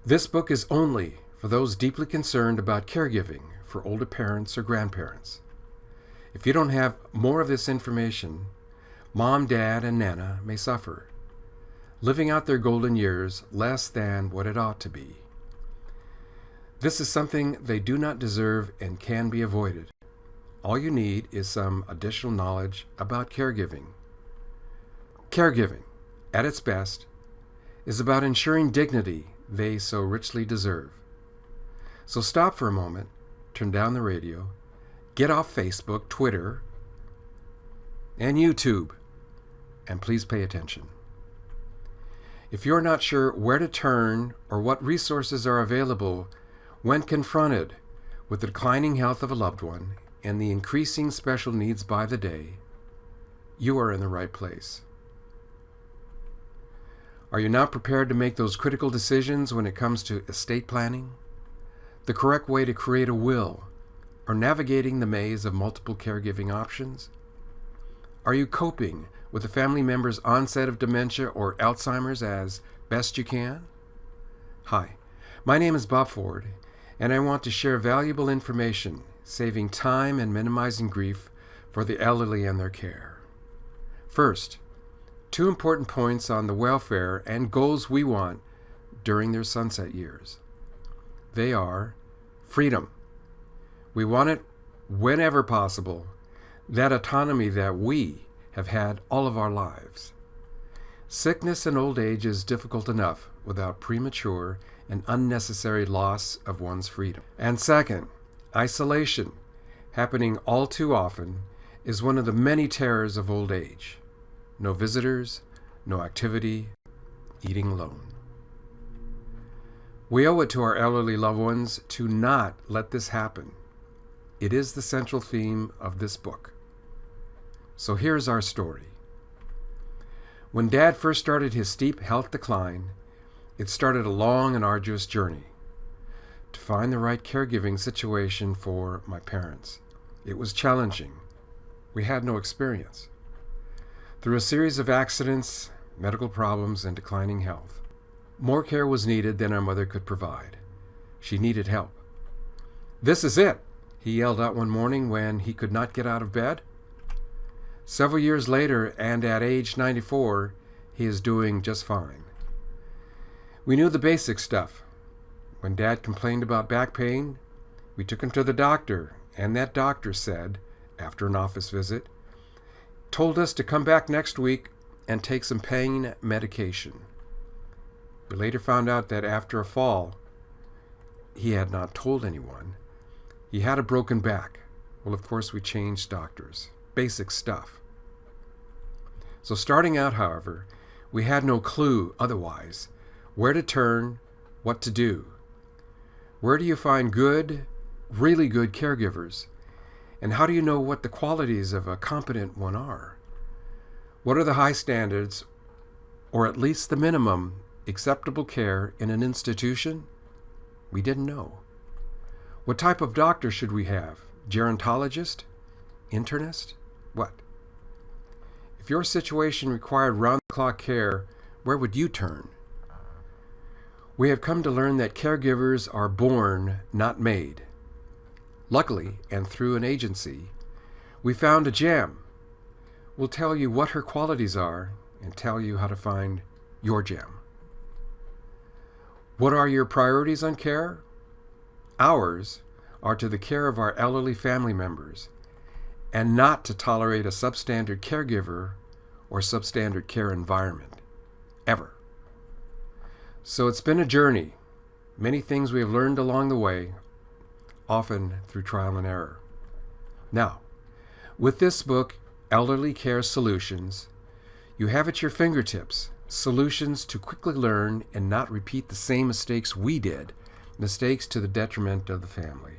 This book is only for those deeply concerned about caregiving for older parents or grandparents. If you don't have more of this information, Mom, Dad, and Nana may suffer, living out their golden years less than what it ought to be. This is something they do not deserve and can be avoided. All you need is some additional knowledge about caregiving. Caregiving, at its best, is about ensuring dignity they so richly deserve. So stop for a moment, turn down the radio, get off Facebook, Twitter, and YouTube, and please pay attention. If you're not sure where to turn or what resources are available when confronted with the declining health of a loved one and the increasing special needs by the day, you are in the right place. Are you not prepared to make those critical decisions when it comes to estate planning, the correct way to create a will, or navigating the maze of multiple caregiving options? Are you coping with a family member's onset of dementia or Alzheimer's as best you can? Hi, my name is Bob Ford, and I want to share valuable information, saving time and minimizing grief for the elderly and their care. First, 2 important points on the welfare and goals we want during their sunset years. They are freedom. We want it whenever possible, that autonomy that we have had all of our lives. Sickness and old age is difficult enough without premature and unnecessary loss of one's freedom. And second, isolation, happening all too often, is one of the many terrors of old age. No visitors, no activity, eating alone. We owe it to our elderly loved ones to not let this happen. It is the central theme of this book. So here's our story. When Dad first started his steep health decline, it started a long and arduous journey to find the right caregiving situation for my parents. It was challenging. We had no experience. Through a series of accidents, medical problems, and declining health, more care was needed than our mother could provide. She needed help. "This is it," he yelled out one morning when he could not get out of bed. Several years later, and at age 94, he is doing just fine. We knew the basic stuff. When Dad complained about back pain, we took him to the doctor, and that doctor said, after an office visit, told us to come back next week and take some pain medication. We later found out that after a fall, he had not told anyone, he had a broken back. Well, of course, we changed doctors. Basic stuff. So starting out, however, we had no clue otherwise where to turn, what to do. Where do you find good, really good caregivers? And how do you know what the qualities of a competent one are? What are the high standards, or at least the minimum, acceptable care in an institution? We didn't know. What type of doctor should we have? Gerontologist? Internist? What? If your situation required round-the-clock care, where would you turn? We have come to learn that caregivers are born, not made. Luckily, and through an agency, we found a gem. We'll tell you what her qualities are and tell you how to find your gem. What are your priorities on care? Ours are to the care of our elderly family members, and not to tolerate a substandard caregiver or substandard care environment, ever. So it's been a journey. Many things we have learned along the way, often through trial and error. Now, with this book, Elderly Care Solutions, you have at your fingertips solutions to quickly learn and not repeat the same mistakes we did, mistakes to the detriment of the family.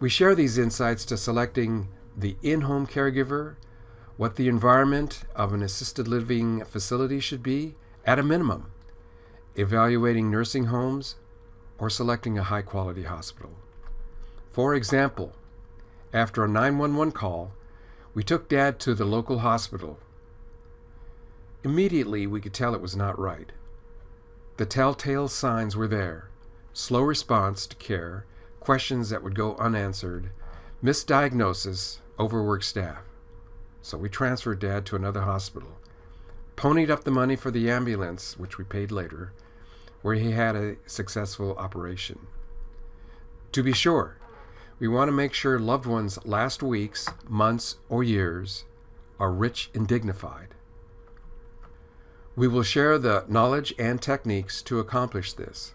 We share these insights to selecting the in-home caregiver, what the environment of an assisted living facility should be, at a minimum, evaluating nursing homes, or selecting a high-quality hospital. For example, after a 911 call, we took Dad to the local hospital. Immediately, we could tell it was not right. The telltale signs were there: slow response to care, questions that would go unanswered, misdiagnosis, overworked staff. So we transferred Dad to another hospital, ponied up the money for the ambulance, which we paid later, where he had a successful operation. To be sure, we want to make sure loved ones' last weeks, months, or years are rich and dignified. We will share the knowledge and techniques to accomplish this.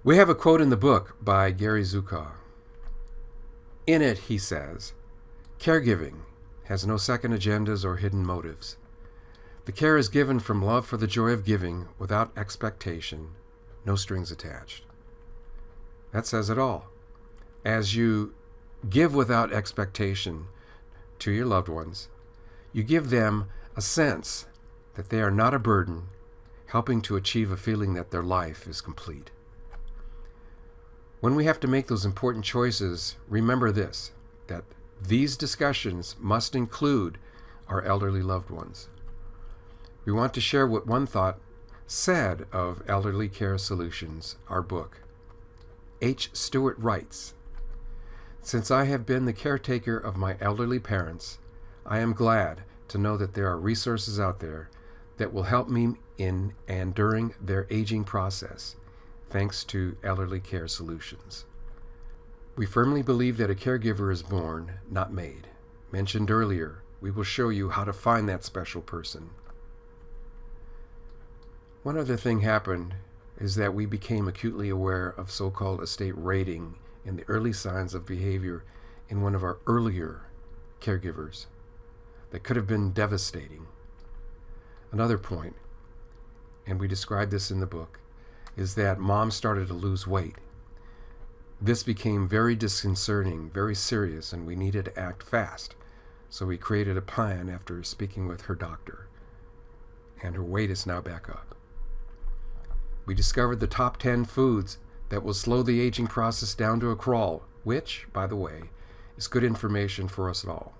We have a quote in the book by Gary Zukav. In it, he says, "Caregiving has no second agendas or hidden motives. The care is given from love for the joy of giving, without expectation, no strings attached." That says it all. As you give without expectation to your loved ones, you give them a sense that they are not a burden, helping to achieve a feeling that their life is complete. When we have to make those important choices, remember this, that these discussions must include our elderly loved ones. We want to share what one thought said of Elderly Care Solutions, our book. H. Stewart writes, "Since I have been the caretaker of my elderly parents, I am glad to know that there are resources out there that will help me in and during their aging process, thanks to Elderly Care Solutions." We firmly believe that a caregiver is born, not made. Mentioned earlier, we will show you how to find that special person. One other thing happened is that we became acutely aware of so-called estate rating and the early signs of behavior in one of our earlier caregivers that could have been devastating. Another point, and we describe this in the book, is that Mom started to lose weight. This became very disconcerting, very serious, and we needed to act fast. So we created a plan after speaking with her doctor, and her weight is now back up. We discovered the top 10 foods that will slow the aging process down to a crawl, which, by the way, is good information for us all.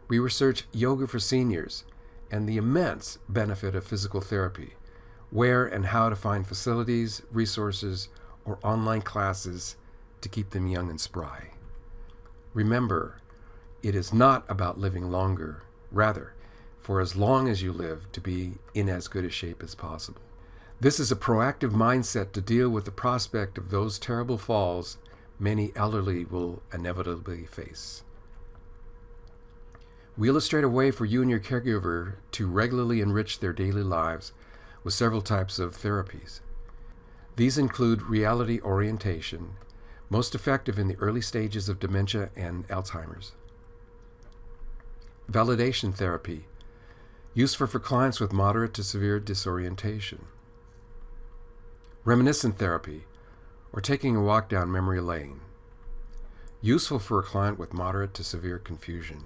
We researched yoga for seniors and the immense benefit of physical therapy, where and how to find facilities, resources, or online classes to keep them young and spry. Remember, it is not about living longer, rather, for as long as you live, to be in as good a shape as possible. This is a proactive mindset to deal with the prospect of those terrible falls many elderly will inevitably face. We illustrate a way for you and your caregiver to regularly enrich their daily lives with several types of therapies. These include reality orientation, most effective in the early stages of dementia and Alzheimer's. Validation therapy, useful for clients with moderate to severe disorientation. Reminiscent therapy, or taking a walk down memory lane, useful for a client with moderate to severe confusion.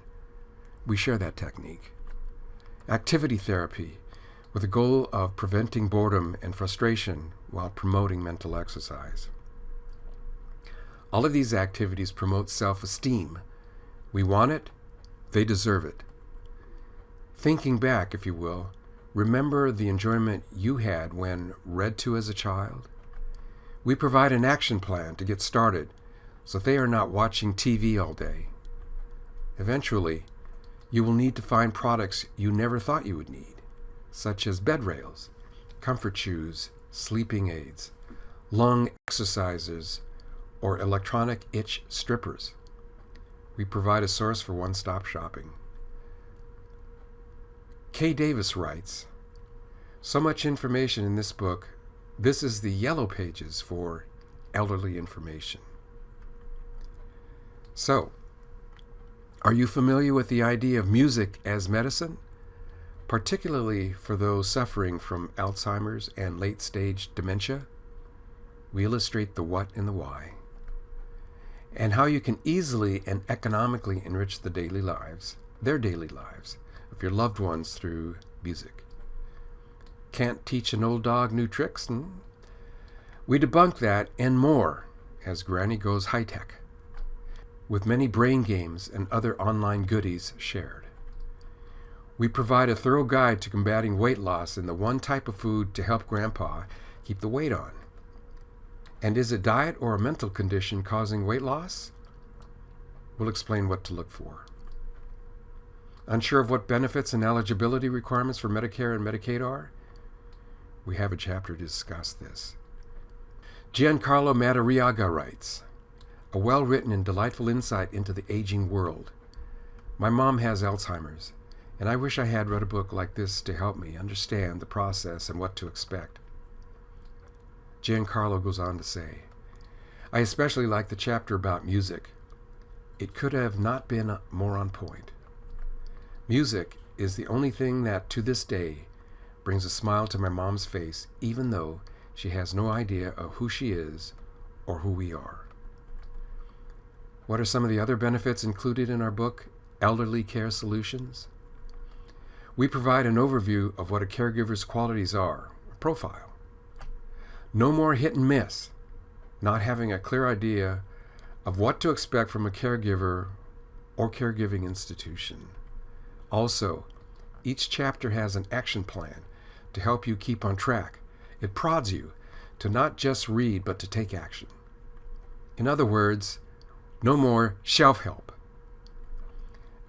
We share that technique. Activity therapy, with the goal of preventing boredom and frustration while promoting mental exercise. All of these activities promote self-esteem. We want it, they deserve it. Thinking back, if you will, remember the enjoyment you had when read to as a child? We provide an action plan to get started so they are not watching TV all day. Eventually, you will need to find products you never thought you would need, such as bed rails, comfort shoes, sleeping aids, lung exercisers, or electronic itch strippers. We provide a source for one-stop shopping. Kay Davis writes, "So much information in this book. This is the yellow pages for elderly information." So, are you familiar with the idea of music as medicine? Particularly for those suffering from Alzheimer's and late-stage dementia? We illustrate the what and the why, and how you can easily and economically enrich their daily lives of your loved ones through music. Can't teach an old dog new tricks? We debunk that and more as Granny goes high-tech, with many brain games and other online goodies shared. We provide a thorough guide to combating weight loss and the one type of food to help Grandpa keep the weight on. And is it diet or a mental condition causing weight loss? We'll explain what to look for. Unsure of what benefits and eligibility requirements for Medicare and Medicaid are? We have a chapter to discuss this. Giancarlo Madariaga writes, a well-written and delightful insight into the aging world. My mom has Alzheimer's, and I wish I had read a book like this to help me understand the process and what to expect. Giancarlo goes on to say, I especially like the chapter about music. It could have not been more on point. Music is the only thing that, to this day, brings a smile to my mom's face, even though she has no idea of who she is or who we are. What are some of the other benefits included in our book, Elderly Care Solutions? We provide an overview of what a caregiver's qualities are, a profile. No more hit and miss, not having a clear idea of what to expect from a caregiver or caregiving institution. Also, each chapter has an action plan to help you keep on track. It prods you to not just read, but to take action. In other words, no more shelf help.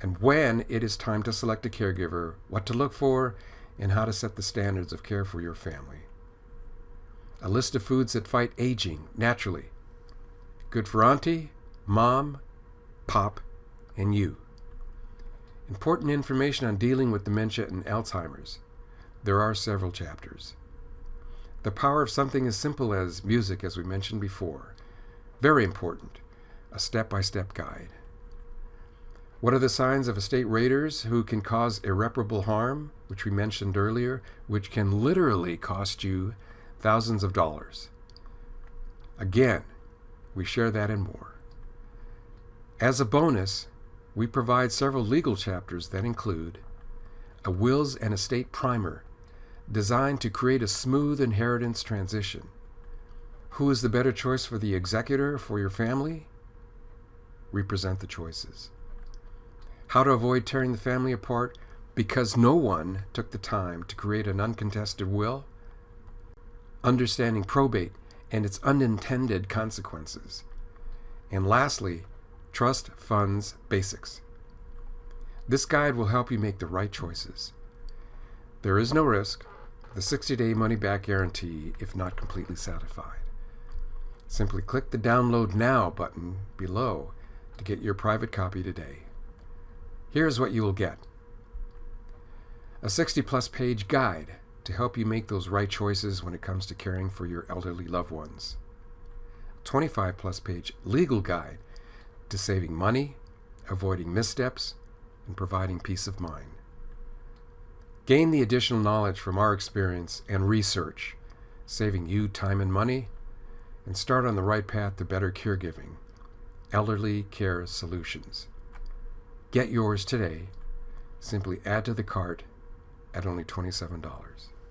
And when it is time to select a caregiver, what to look for, and how to set the standards of care for your family. A list of foods that fight aging naturally. Good for auntie, mom, pop, and you. Important information on dealing with dementia and Alzheimer's. There are several chapters. The power of something as simple as music, as we mentioned before. Very important. A step-by-step guide. What are the signs of estate raiders who can cause irreparable harm, which we mentioned earlier, which can literally cost you thousands of dollars? Again, we share that and more. As a bonus, we provide several legal chapters that include a wills and estate primer designed to create a smooth inheritance transition. Who is the better choice for the executor for your family? We present the choices. How to avoid tearing the family apart because no one took the time to create an uncontested will? Understanding probate and its unintended consequences. And lastly, Trust Funds Basics. This guide will help you make the right choices. There is no risk. The 60-day money-back guarantee if not completely satisfied. Simply click the Download Now button below to get your private copy today. Here's what you will get. A 60-plus page guide to help you make those right choices when it comes to caring for your elderly loved ones. A 25-plus page legal guide to saving money, avoiding missteps, and providing peace of mind. Gain the additional knowledge from our experience and research, saving you time and money, and start on the right path to better caregiving. Elderly Care Solutions. Get yours today. Simply add to the cart at only $27.